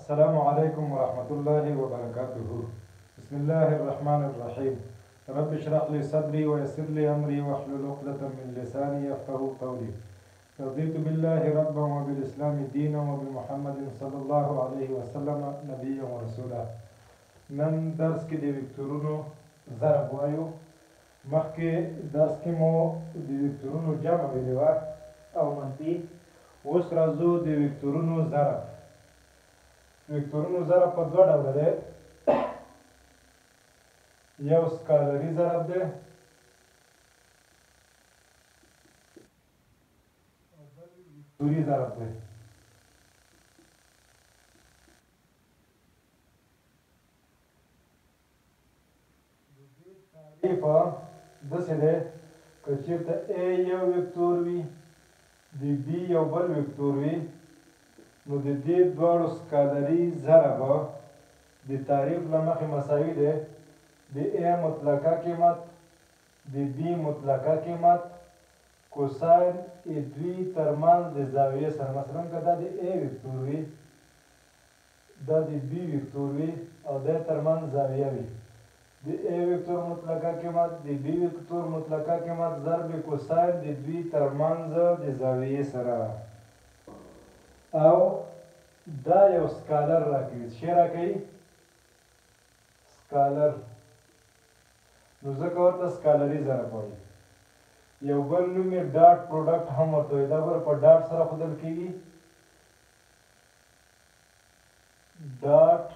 السلام عليكم ورحمة الله وبركاته. بسم الله الرحمن الرحيم. رب اشرح لي صدري ويسر لي أمري واحلل عقدة من لساني يفقهوا قولي. رضيت بالله ربا وبالإسلام دينا وبمحمد صلى الله عليه وسلم نبيا ورسولا. نن درس کې د وکتورونو ضرب وایو. مخکې درس کې مو د وکتورونو جمع ویلې وه او منفي. اوس راځو د وکتورونو ضرب. وکتورونو ضرب په دوه ډوله دی. یو سکالري ضرب دی او بل وکتوري ضرب دی. تعریف داسې دی که چېرته A یو وکتور وي د B یو بل وکتور وي نو د دې دواړو سکالري ضرب د تعریف له مخې مساوي دی. د A مطلقه قیمت د B مطلقه قیمت کوساین دوی ترمنځ د زاویې سره. مثلا که دا د A وکتور وي دا د B وکتور وي او د ترمنځ زاویه وي. د A وکتور مطلقه قیمت د B وکتور مطلقه قیمت ضرب کوساین د دوی ترمنځ د زاویې سره. او دا یو سکالر راکوي. څه راکوي؟ سکالر. نو ځکه ورته سکالري ضرب وایي. یو بل نوم یې ډاټ پروډکټ هم ورته وایي. دا ګوره په ډاټ سره ښودل کېږي. ډاټ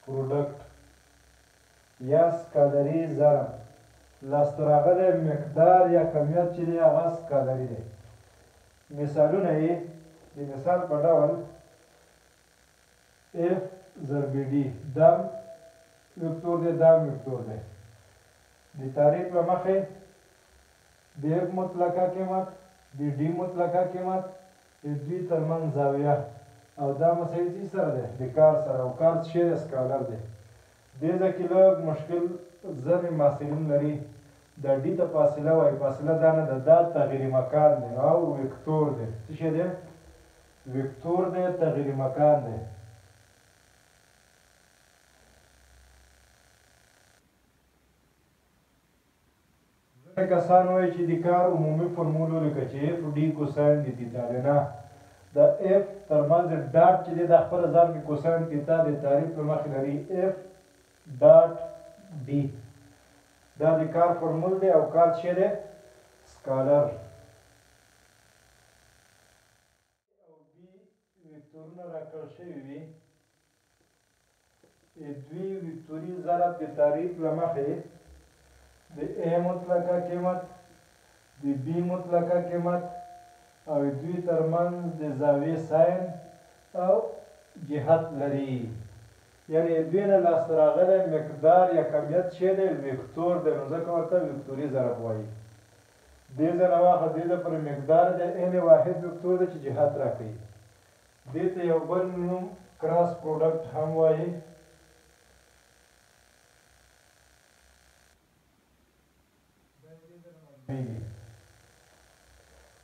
پروډکټ یا سکالري ضرب. لاسته راغلی مقدار یا کمیت چې دی هغه سکالري دی. مثالونه یې د مثال په ډول F ضرب D دا وکتور دی دا وکتور دی. د تعریف له مخې د F مطلقه قیمت د D مطلقه قیمت د دوی ترمنځ زاویه او دا مساوي څه سره دی؟ د کار سره. او کار څه دی؟ سکالر دی. دې ځای کې لږ مشکل ځینې محصلین لري. د D ته فاصله وایي. فاصله دا نه ده، دا تغییر مکان دی او وکتور دی. څه شی دی؟ وکتور دی، تغییر مکان دی. ځینې کسان وایي چې د کار عمومي فورمول ولیکه چې F D کوساین د تیتا دی. نه، د F ترمنځ ډاټ چې دی دا خپله ځان کې کوساین تیتا د تعریف له مخې لري. F ډاټ D دا د کار فورمول دی او کار څه دی؟ سکالر. او B وکتورونه راکړل شوي وي. دوی وکتوري ضرب د تعریف له مخې د A مطلقه قیمت د B مطلقه قیمت او دوی ترمنځ د زاویې ساین او جهت لري. یعنې دوی نه لاسته راغلی مقدار یا کمیت څه دی؟ وکتور دی. نو ځکه ورته وکتوري ضرب وایي. دې ځای نه واخله دې ځای پورې مقدار دی n واحد وکتور دی چې جهت راکوي. دې ته یو بل نوم کراس پروډکټ هم وایي.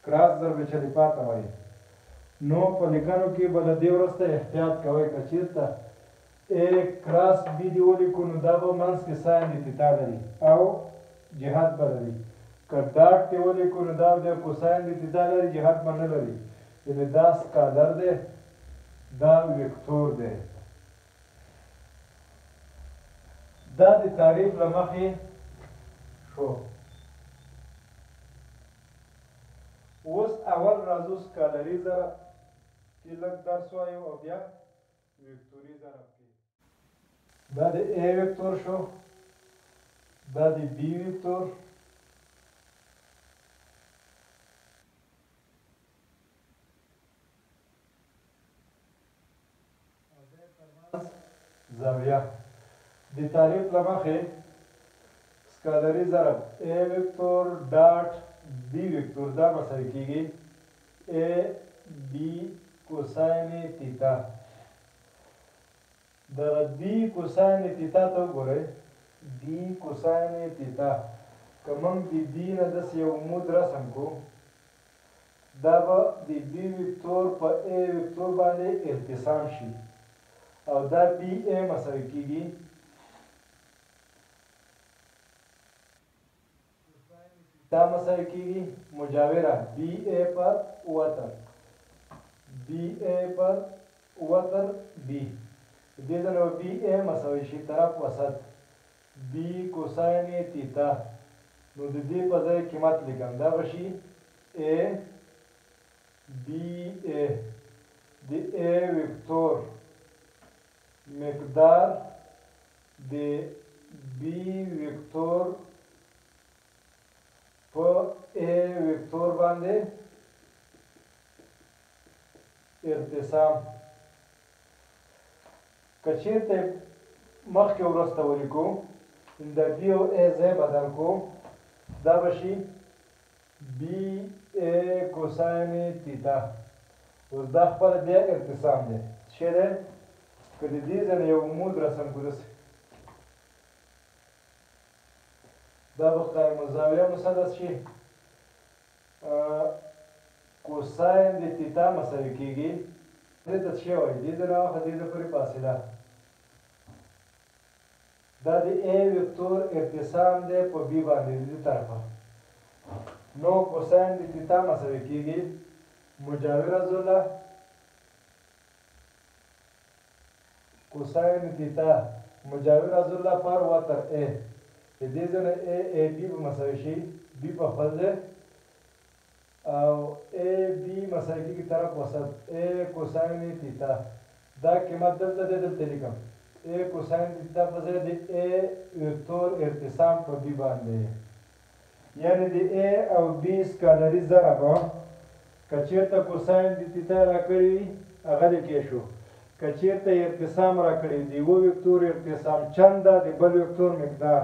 کراس ضرب چلیپا ته وایي. نو په لیکنو کې به له دې وروسته احتیاط کوئ. که چېرته A کراس B دې ولیکو نو دا به منځ کې ساین د تیتا لري او جهت به لري. که ډاټ دې ولیکو نو دا د کوساین د تیتا لري، جهت به نه لري. یعنې دا سکالر دی، دا وکتور دی. دا د تعریف له مخې شو. اوس اول راځو سکالري ضرب کې لږ درس وایو او بیا وکتوري ضرب کې. دا د A وکتور شو، دا د B وکتور، او د ترمنځ زاویه. د تعریف له مخې سکالري ضرب A وکتور ډاټ B وکتور دا مساوي کېږي A B کوساین تیتا. د D کوساین تیتا ته وګورئ. D کوساین تیتا که موږ د D نه داسې یو عمود رسم کړو دا به د بي وکتور په A وکتور باندې ارتسام شي او دا BA مساوي کیږي دا مساوي کیږي مجاوره BA پر وتر BA پر وتر B دې ځنه BA مساوي شي طرف وسط B کوساین تیتا نو د دې په ځای قیمت لیکم دا به شي A BA د A وکتور مقدار د B وکتور په A وکتور باندې ارتسام که چیرته مخکې وروسته ولیکو د B او A ځای بدل کو دا به شي BA کوساین تیتا اوس دا خپله بیا ارتسام دی څه دی که د دې ځای نه یو عمود رسم کړو داسې دا به قایم الزاویه مثلث شي کوساین د تیتا مساوي کیږي دې ته څه وایي دې ځای نه واخله دې ځای پورې فاصله دا د A وکتور ارتسام دی په B باندې د دې طرفه نو کوساین د تیتا مساوي کیږي مجاور عضله کوساین تیتا مجاور عضله پر وتر A د دې ځای نه AB به مساوي شي B په خپل ځای او AB مساوي کیږي طرف وسط A کوساین تیتا دا قیمت دلته دی دلته لیکم A کوساین تیتا په ځای د A وکتور ارتسام په B باندې یعنې د A او B سکالري ضرب که چېرته کوساین د تیتا راکړې وي هغه لیکلی شو که چېرته ارتسام راکړی د یوه وکتور ارتسام چنده د بل وکتور مقدار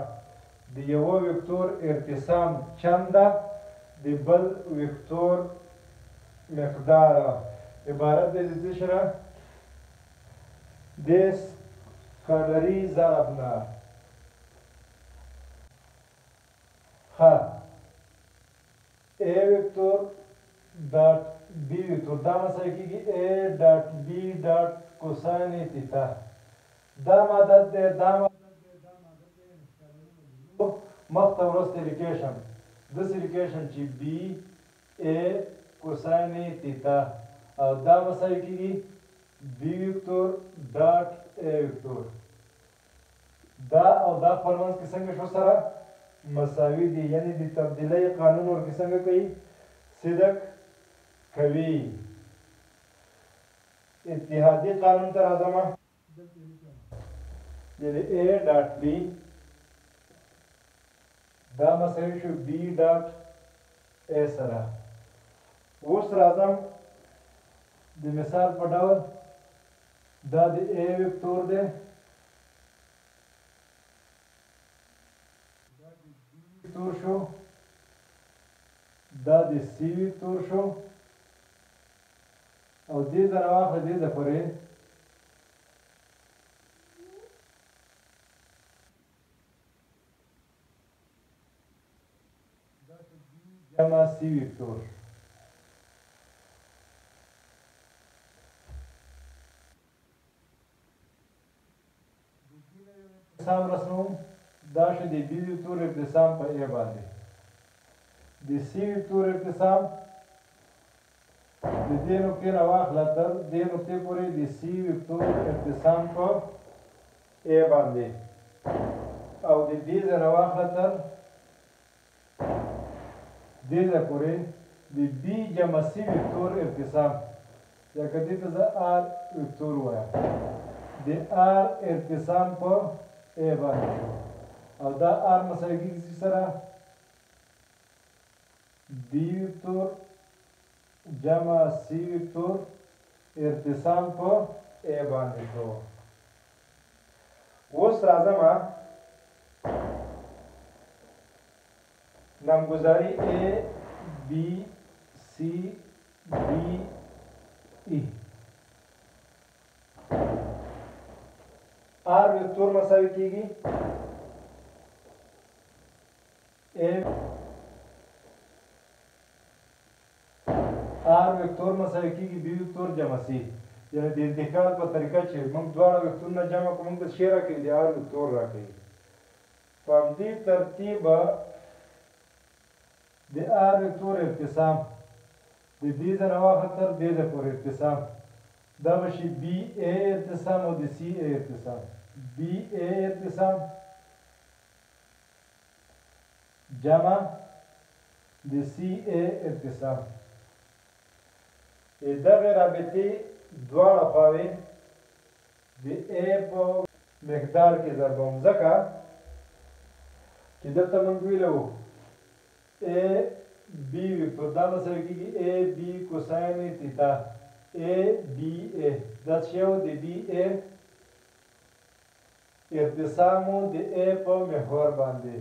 د یوه وکتور ارتسام چنده د بل وکتور مقدار عبارت دی د څه سره د سکالري ضرب نه ښه A وکتور ډاټ B وکتور دا مساوي کیږي A ډاټ B ډاټ کوساین تیتا دا مدد دی دا مدد دی دا مدد دی مخته وروسته لیکلی شم داسې لیکلی شم چې B A کوساین تیتا او دا مساوي کیږي B وکتور ډاټ A وکتور دا او دا خپل منځ کې څنګه شو سره مساوي دي یعنې د تبدیلۍ قانون ورکې څنګه کوي صدق کوي اتحادي قانون ته راځم یعنې A ډاټ B دا مساوي شو B ډاټ A سره اوس راځم د مثال په ډول دا د A وکتور دی دا د B وکتور شو دا د C وکتور شو او دې ځای نه واخله دې ځای پورې دا د B جمع C وکتور ارتسام رسموم دا شو د B وکتور ارتسام په A باندې د C وکتور ارتسام د دې نقطې نه واخله تر دې نقطې پورې د C وکتور ارتسام په A باندې او د دې ځای نه واخله تر دې ځای پورې د B جمع C وکتور ارتسام یا که دې ته زه R وکتور وایم د R ارتسام په A باندې شو او دا R مساوي کیږي سره B وکتور جمع C وکتور ارتسام په A باندې شو اوس راځم نامگذاری A B C D E R وکتور مساوي کیږي وکتور مساوي کېږي بي وکتور جمع سی، یعنې د انتقال په طریقه چې موږ دواړه وکتورونه جمع کړو موږ ته څه راکوي د آر وکتور راکوي. په همدې ترتیب د آر وکتور ارتسام د دې ځای واخله تر دې ځای پورې ارتسام دا به شي بي اے ارتسام او د سی اے ارتسام. بي اے ارتسام جمع د سی اے ارتسام. دغه رابطې دواړه خواوې د اے په مقدار کې ضربوم ځکه چې دلته موږ ویلي وو اے بي وکتور دا مساوي کېږي اے بي کوساین تیتا اے بي اے دا څه و د بي اے ارتسام و د اے په محور باندې.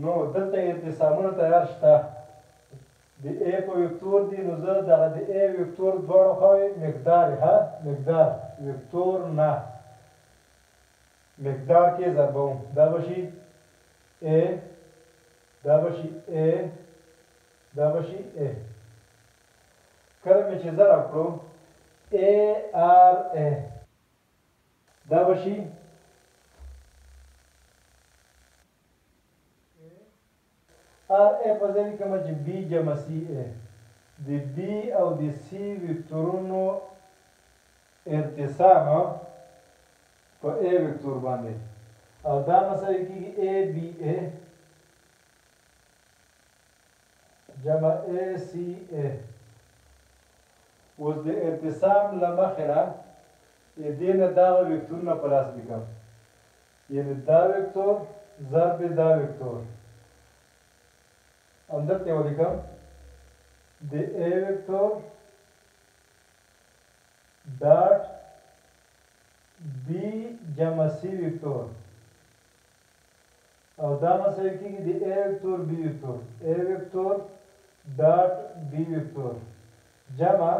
نو دلته ارتسامونه تیار شته د اے په وکتور دی نو زه دغه د اے وکتور دواړه خواوې مقدار مقدار وکتور نه مقدار کې ضربوم دا به شي اے دا به شي اے دا به شي اے. کله مې چې ضرب کړو اے آر اے دا به شي آر اے په ځای لیکمه چې بي جمع سی اے د بي او د سی وکتورونو ارتسام په اے وکتور باندې او دا مساوي کېږي اے بي اے جمع اے سی اے. اوس د ارتسام له مخې نه دې نه دغه وکتورونه په لاس لیکم یعنې دا وکتور ضرب دا وکتور همدلته یې ولیکم د اے وکتور ډاټ بي جمع سی وکتور او دا مساوي کېږي د اے وکتور بي وکتور اے وکتور ډاټ بي وکتور جمع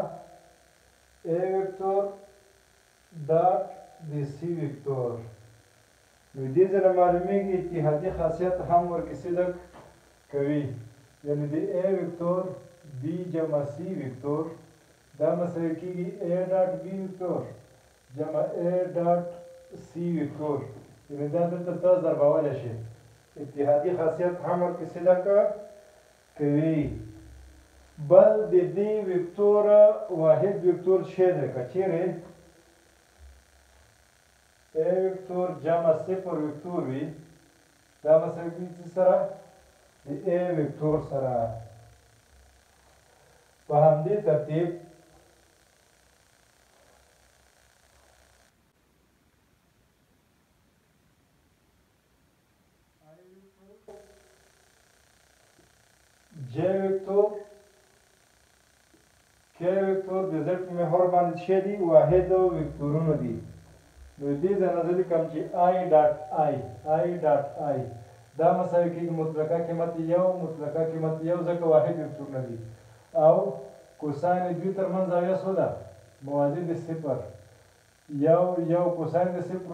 اے وکتور ډاټ د سی وکتور. نو دې ځای نه معلومیږي اتحادي خاصیت هم ورکې لږ کوي یعنې د اے وکتور بي جمع سی وکتور دا مساوي کېږي اے ډاټ بي وکتور جمع اے ډاټ سی وکتور یعنې دا دلته ته ضربولی شي اتحادي خاصیت هم ورکې لږ کوي. بل د دې وکتور واحد وکتور شی دی که چیرې اے وکتور جمع صفر وکتور وي دا مساوي کېږي څه سره د اے وکتور سره. په همدې ترتیب جے وکتور کې وکتور د زد په محور باندې څه دي واحد وکتورونه دي. نو دې ځای نه زه لیکم چې آی ډاټ آی ډاټ آی دا مساوي کېږي مطلقه قیمت یو مطلقه قیمت یو ځکه واحد وکتورونه دي او کوساین دوی ترمنځ زاویه څو ده موازي د صفر یو کوساین د صفر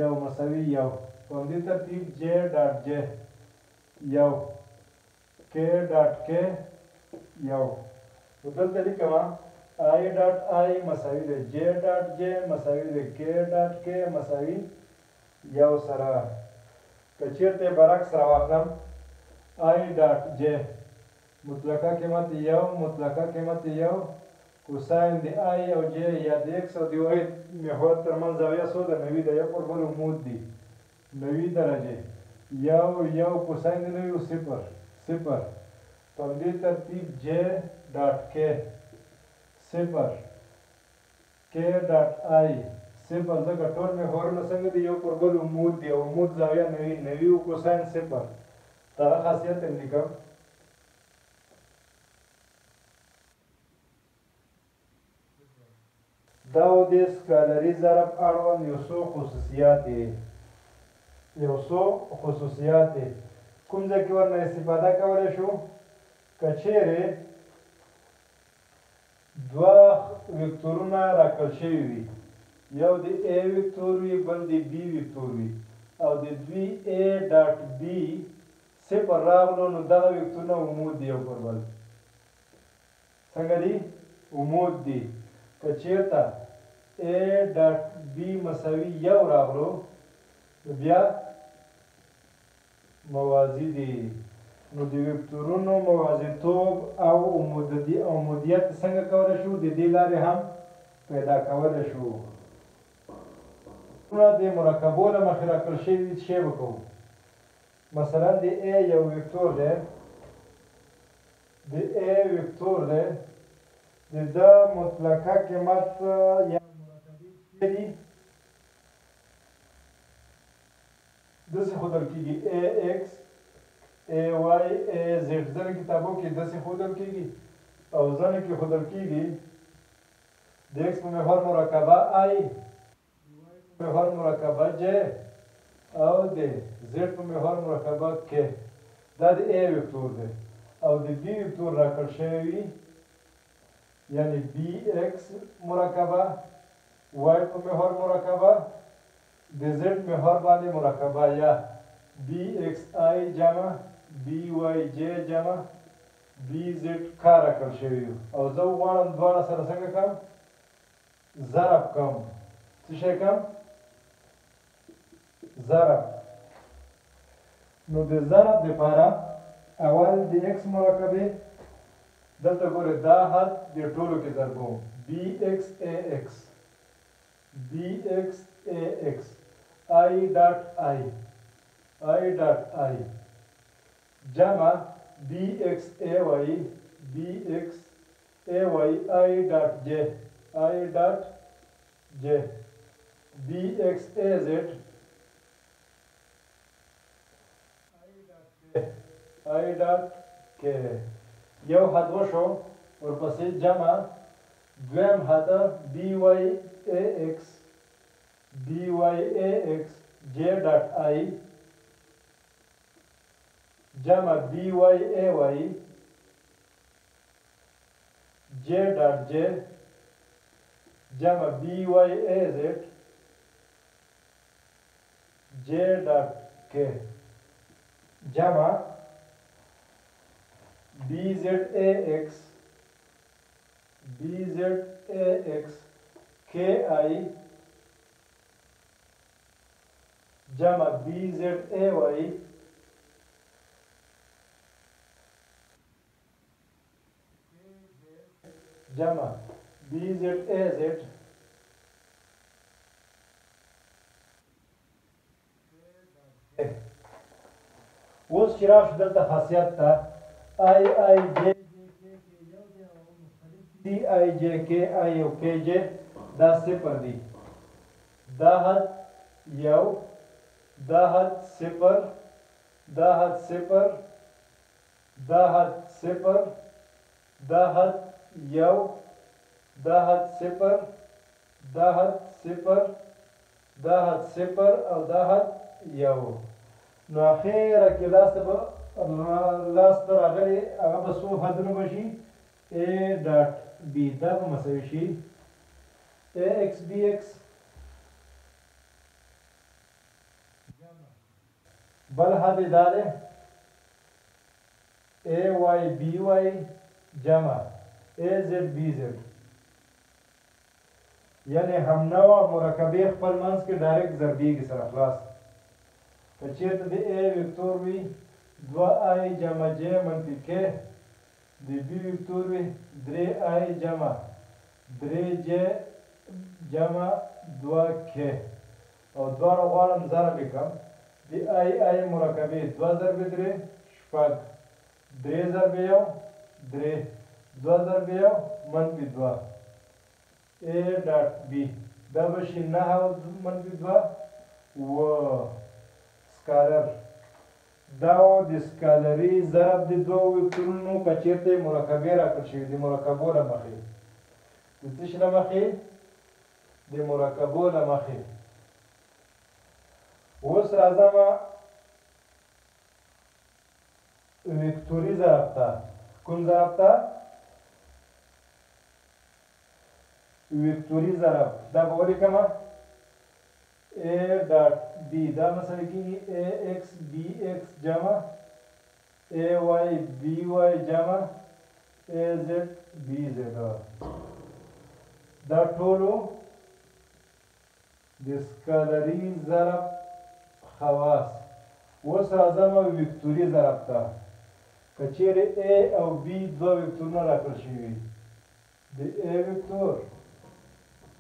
یو مساوي یو. په همدې ترتیب جے ډاټ جے یو کې ډاټ کې یو نو دلته لیکم آی ډاټ آی مساوي د جے ډاټ جے مساوي د کې ډاټ کې مساوي یو سره. که چیرته برعکس راواخلم آی ډاټ جے مطلقه قیمت یو مطلقه قیمت یو کوساین د آی او جے یا د ایکس او د واحد محور ترمنځ زاویه څو ده 90 ده یو پر بل عمود دي 90 درجې یو کوساین د 90 صفر صفر. په همدې ترتیب جے ډاټ کې صفر کې ډاټ آی صفر ځکه ټول محورونه څنګه دي یو پر بل عمود دي او عمود زاویه 90 کوساین صفر دغه خاصیت یې لیکم. دا و د سکالري ضرب اړوند یو څو خصوصیات دي کوم ځای کې ورنه استفاده کولی شو که چیرې دوه وکتورونه راکړل شوي وي یو د اے وکتور وي بل د بي وکتور وي او د دوی اے ډاټ بي صفر راغلو نو دغه وکتورونه عمود دي یو پر بل څنګه دي عمود دی. که چیرته A ډاټ B مساوي 1 راغلو نو بیا موازي دي. نو د وکتورونو موازیتوب او عمودیت څنګه کولی شو؟ د دې لارې هم پیدا کولی شو. د مرکبو له مخې راکړل شوي شی به کوو. مثلا د A یو وکتور دی، د A وکتور دی، د ده مطلقه قیمت یا مرکبې چې دي داسې ښودل کېږي AX AY AZ. ځینې کتابو کې داسې ښودل کېږي او ځینې کې ښودل کېږي د X په محور مرکبه I، د Y په محور مرکبه J او د Z په محور مرکبه K. دا د A وکتور دی. او د B وکتور راکړل شوی یعنی BX مرکبه، Y په محور مرکبه، د Z محور باندې مرکبه یا BXI جمع BYJ جمع BZ کار راکړل شوي او زه غواړم دواړه سره څنګه کړم؟ ضرب کړم. څه شی کړم؟ ضرب. نو د ضرب دپاره اول د X مرکبې دلته ګورئ دا حد د ټولو کې ضربوم BXAX BXAX I ډاټ I ډاټ I جمع BXAY BXAY I ډاټ J I ډاټ J BXAZ I ډاټ K. یو حد وشو، ورپسې جمع دویم حد BYAX J ډاټ I جمع BYAY J ډاټ J جمع BYAZ J ډاټ K جمع BZAX KI جمع BZAY جمع BZAZ اوس چې راشو دلته خاصیت ته DIJK او KJ دا صفر دی. دا حد یو، دا حد صفر، دا حد صفر، دا حد صفر، دا حد یو، دا حد صفر، دا حد صفر، دا حد صفر او دا حد یو. نو اخیره کې لاس ته راغلی هغه به څو حدونه به شي؟ A ډاټ B دا به مساوي شي AX BX بل حد یې دا دی AY BY جمع AZ BZ. یعنې همنوع مرکبې خپل منځ کې ډایرکټ ضربېږي سره خلاص. که چېرته د A وکتور وي 2I جمع J منفي K، د B وکتور وي 3I جمع 3J جمع 2K او دواړه غواړم ضرب یې کړم. د I مرکبې 2 ضربې 3 شپږ، 3 ضربې 1 3، 2 ضربې 1 منفي 2 A ډاټ B دا به شي 9 منفي 2 اووه. سکالر دا د سکالري ضرب د دوو وکتورونو که چېرته یې مرکبې راکړل شوي د مرکبو له مخې، د څه شي له مخې؟ د مرکبو له مخې. اوس راځم وکتوري ضرب ته. کوم ضرب ته؟ وکتوري ضرب. دا به ولیکم A ډاټ B دا مساوي کېږي AX BX جمع AY BY جمع AZ BZ دا ټولو د سکالري ضرب خواص. اوس راځم وکتوري ضرب ته. که چیرې A او B دوه وکتورونه راکړل شوي وي، د A وکتور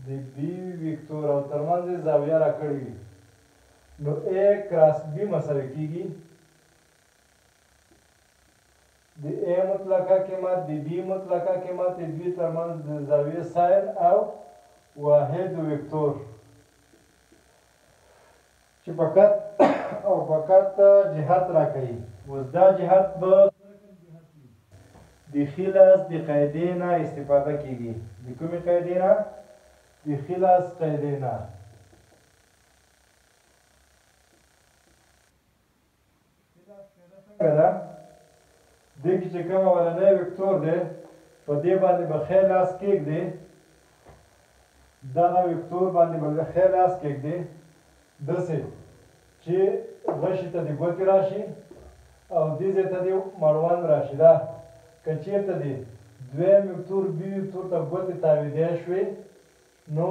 د B وکتور او ترمنځ یې زاویه راکړې وي، نو A کراس B مساوي کېږي د A مطلقه قیمت د B مطلقه قیمت د دوی ترمنځ د زاویې ساین او واحد وکتور چې فقط او فقط جهت راکوي. اوس دا جهت به د ښي لاس د قاعدې نه استفاده کېږي. د کومې قاعدې نه؟ د ښي لاس قاعدې نه. څنګه ده؟ دې کې چې کوم اولنی وکتور دی په دې باندې به ښی لاس کېږدې، دغه وکتور باندې به ښی لاس کېږدې داسې چې غشي ته دې ګوتې راشي او دې ځای ته دې مړوند راشي. دا که چېرته دې دویم وکتور بي وکتور ته ګوتې تاویدی شوې، نو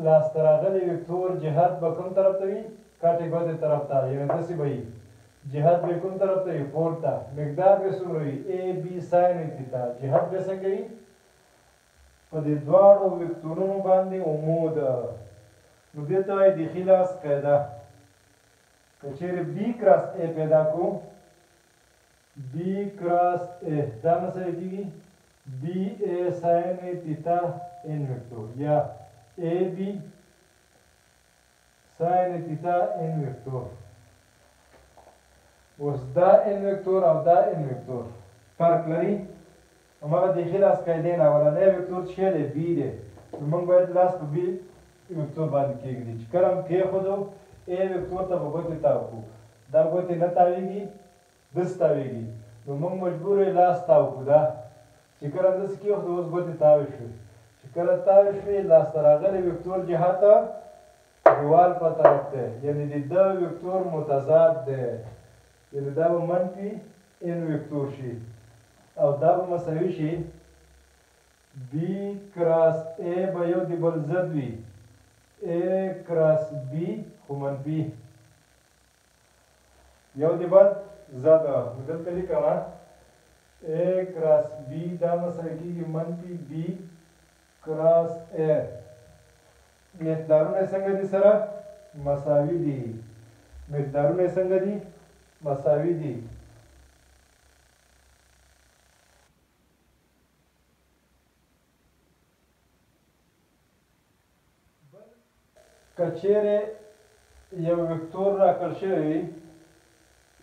لاسته راغلی وکتور جهت به کوم طرف ته وي؟ کټې ګوتې طرف ته، یعنې داسې به وي. جهت به کوم طرف ته وي؟ پورته. مقدار به څومره وي؟ A B ساین تیتا. جهت به څنګه وي؟ په دې دواړو وکتورونو باندې عمود. نو دې ته وایي د ښي لاس قاعده. که چیرې B کراس A پیدا کړو، B کراس A دا مساوي کېږي BA ساین تیتا n وکتور یا AB ساین تیتا n وکتور. اوس دا n وکتور او دا n وکتور فرق لري. هماغه د ښي لاس قاعدې نه اولنی وکتور څه دی؟ B دی. نو موږ باید لاس په B وکتور باندې کېږدي. چې کله هم کېښودو A وکتور ته به ګوتې تاو کړو، دا ګوتې نه تاویږي، داسې تاویږي، نو موږ مجبور یو لاس تاو کړو. دا چې کله داسې کېښودو اوس ګوتې تاوې شوې. چې کله تاوې شوې لاسته راغلی وکتور جهت دیوال په طرف دی، یعنې د ده وکتور متضاد دی، یعنې دا به منفي n وکتور شي او دا به مساوي شي B کراس A به یو د بل ضد وي، A کراس B خو منفي یو د بل ضد. نو دلته لیکم A کراس B دا مساوي کېږي منفي B کراس A. مقدارونه څنګه دي سره؟ مساوي دي. مقدارونه څنګه دي؟ مساوي دي. که چیرې یو وکتور راکړل شوی وي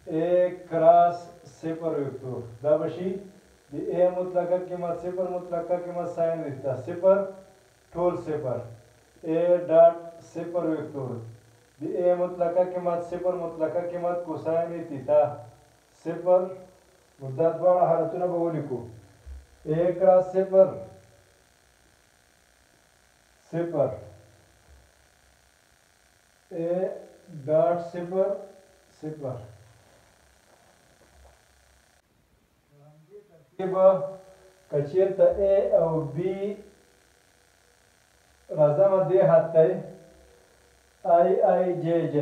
A کراس صفر وکتور، دا به شي د A مطلقه قیمت صفر مطلقه قیمت ساین تیتا صفر ټول صفر. A ډاټ صفر وکتور د A مطلقه قیمت صفر مطلقه قیمت کوساین تیتا صفر. نو دا دواړه حالتونه به ولیکو. A کراس صفر صفر A ډاټ صفر صفر. که چېرته A او B راځم دې حد ته I J J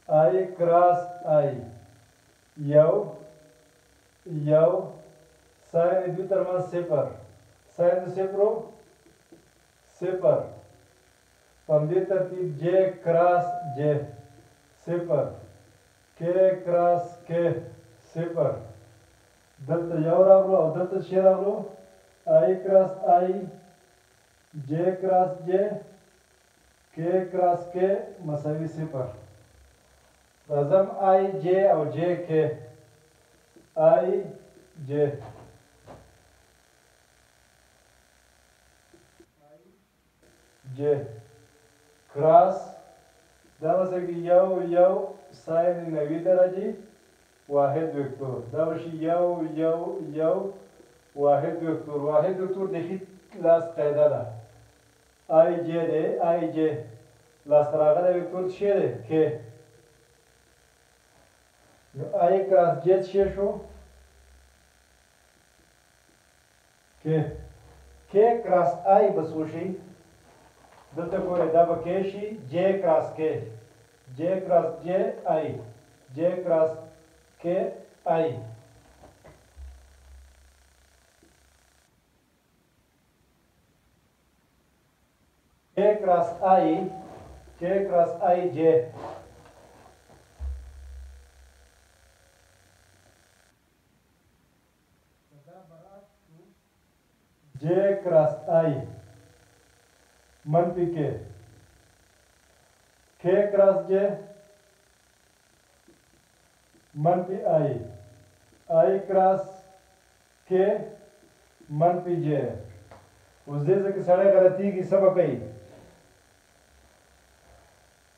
I کراس I یو ساین د دوی ترمنځ صفر، ساین د صفرو صفر. په همدې ترتیب J کراس J صفر، K کراس K صفر. دلته یو راوړو او دلته څه راوړو؟ I کراس I J کراس J K کراس K مساوي صفر. راځم I J او J K I J J کراس دا مساوي یو ساین 90 درجې واحد وکتور. دا به شي یو واحد وکتور. واحد وکتور د ښي لاس قاعده ده. I J دی I J لاسته راغلی وکتور څه دی؟ K. نو I کراس J څه شو؟ K کراس I بس وشي دلته ګورئ دا به K شي J کراس K J کراس J I J کراس K I K کراس I J J کراس I منفی K کراس J منفی I کراس K منفی J اوس دې ځکه سړی غلطیږي څه به کوي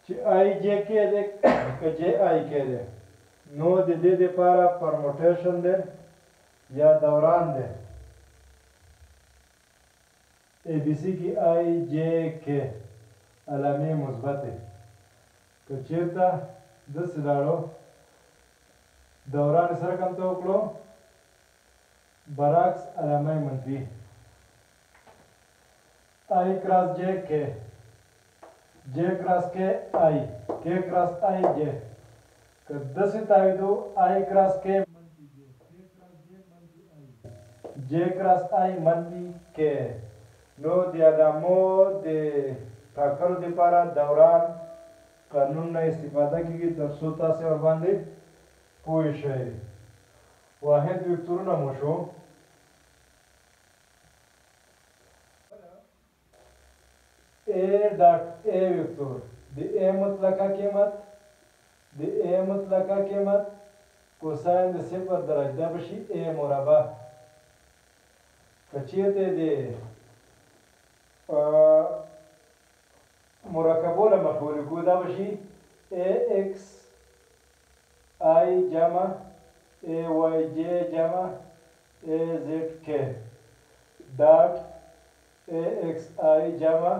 چې I J کې دی که J I کې دی نو د دې دپاره پرموټیشن دی یا دوران دی اے بی سی کی I J K علامې مثبت دی که چېرته داسې لاړو دوران یې سره کمته وکړو برعکس علامه منفي I کراس J K J کراس K I K کراس I J که داسې تاویدو I کراس K منفي J K کراس J منفي I J کراس I منفي K نو د علامو د ټاکلو دپاره دوران قانون نه استفاده کېږي تر څو تاسې ورباندې پوه شئ واحد وکتورونه مو شو A ډاټ A وکتور د A مطلقه قیمت کوساین د 0 درجه دا به شي A مربع که چېرته د مرکبو له مخې ولیکو دا به شي AX I جمع AYJ جمع AZK ډاټ AXI جمع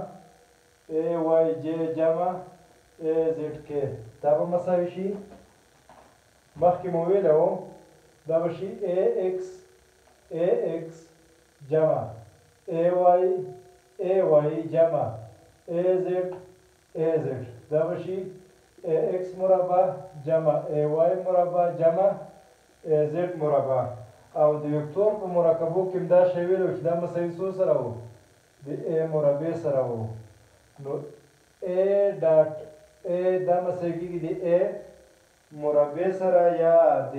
AYJ جمع AZK دا به مساوي شي مخکې مو ویلی وو دا به شي AX جمع AY جمع AZ دا به شي AX مربع جمع AY مربع جمع AZ مربع او د وکتور په مرکبو کې هم دا شی ویلو چې دا مساوي څو سره وو د A مربع سره وو نو A ډاټ A دا مساوي کېږي د A مربع سره یا د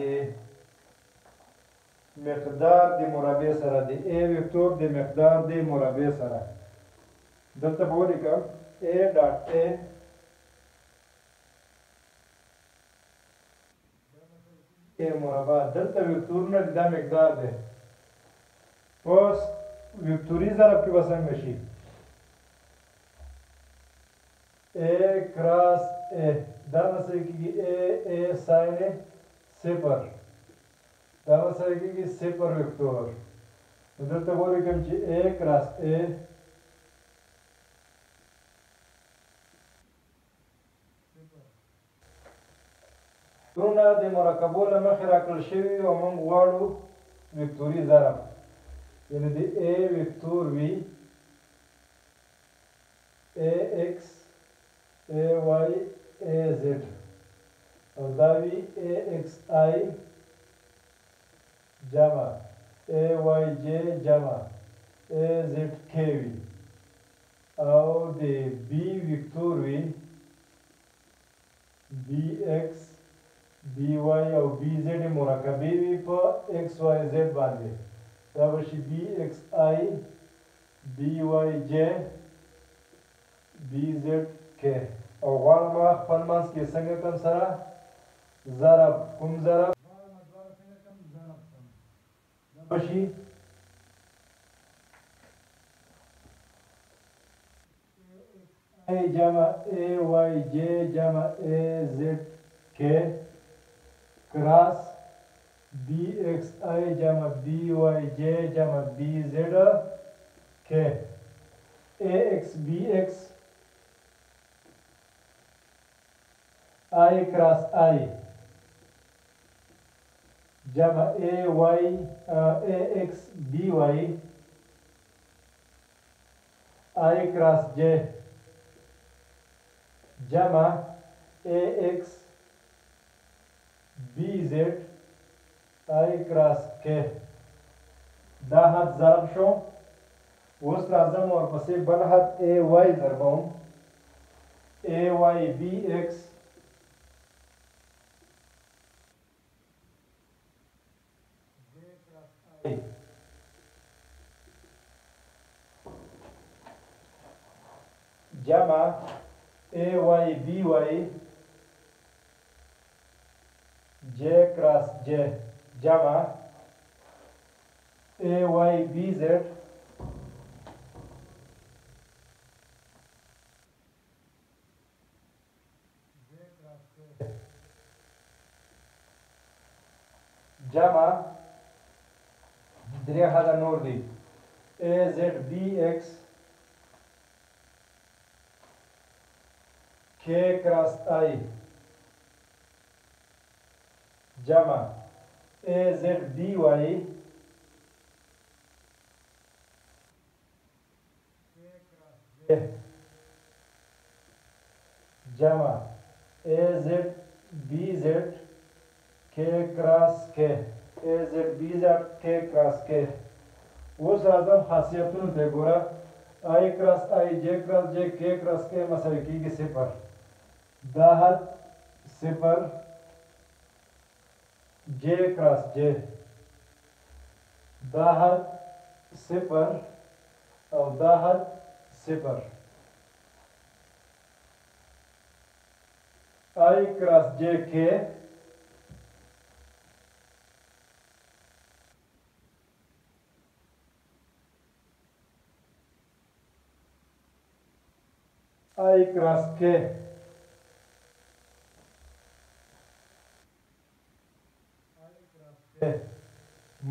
مقدار د مربع سره د A وکتور د مقدار د مربع سره دلته به ولیکم A ډاټ A A مربع دلته وکتورونه دا مقدار دی اوس وکتوري ضرب کې به څنګه شي A کراس A دا مساوي کېږي A ساین 0 دا مساوي کېږي 0 وکتور نو دلته به ولیکم چې A کراس A وکتورونه د مرکبو له مخې راکړل شوي او موږ غواړو وکتوري ضرب یعنې د A وکتور وي AX AY AZ او دا وي AXI جمع AYJ جمع AZK وي او د B وکتور وي BX BY او BZ مرکبې وي په XYZ باندې دا به شي BXI BYJ BZK او غواړم خپل منځ کې څنګه کم سره ضرب کوم ضرب دا به شي A جمع AYJ جمع AZK کراس BXI جمع BYJ جمع BZK AX BX I کراس I جمع AX BY I کراس J جمع AX BZ I کراس K دا حد ضرب شو. اوس راځم ورپسې بل حد AY ضربوم AY BX جمع AY BY J کراس J جمع AY BZ جمع درې حده نور دی AZ BX K کراس I جمع AZ BY جمع AZ BZ K کراس K AZ BZ K کراس K. اوس راځم خاصیتونو ته ګوره I کراس I J کراس J K کراس K مساوي کېږي 0. دا حد 0 J کراس J دا حد 0 او دا حد 0. I کراس J K I کراس K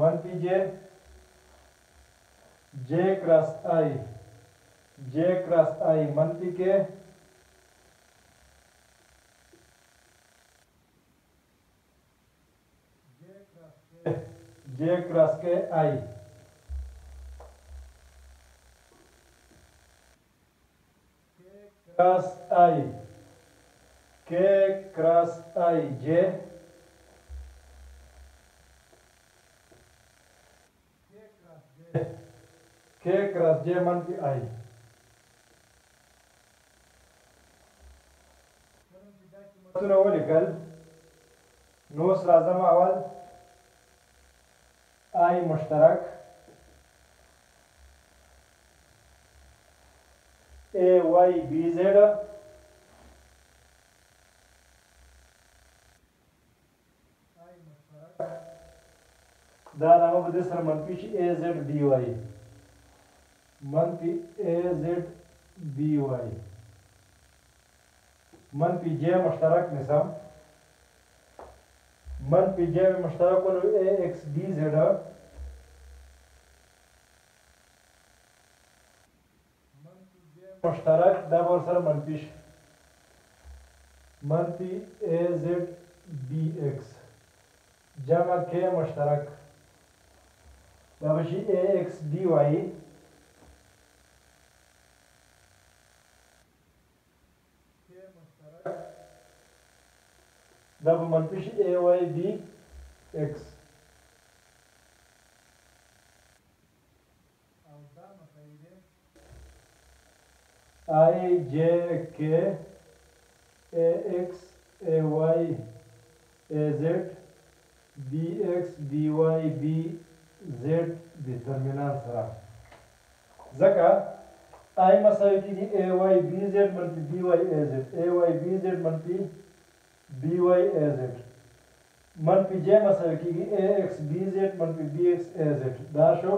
منفی J J کراس I J کراس I منفی K J کراس K I کراس I K کراس I J K کراس J منفی I. قیمتونه ولیکل نو اوس راځم اول I مشترک AY BZ دا نامه به دې سره منفي شي AZ BY منفي AZ BY منفي J مشترک نسم منفي J مشترک ولو AX BZ مشترک دا به ورسره منفي شي منفي AZ BX جمع K مشترک دا به شي AX BY دا به منفي شي AY BX او دا مساوي دی I J K AX AY AZ BX BY BZ determinant سره ځکه I مساوي کېږي AY BZ منفي BY AZ AY BZ منفي BY AZ منفي J مساوي کېږي AX BZ منفي BX AZ دا شو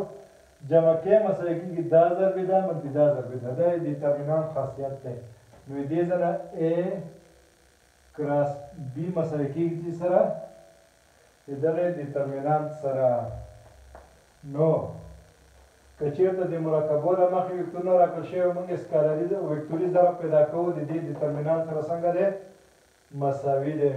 جمع K مساوي کېږي دا ضرب دا منفي دا ضرب دا دا determinant خاصیت دی نو دې ځله A کراس B مساوي کېږي سره دغه determinant سره. نو که چېرته د مرکبو له مخې وکتورونه راکړل شوي موږ اسکالري وکتوري ضرب پیدا کوو د دې determinant سره څنګه دی مساوي دی.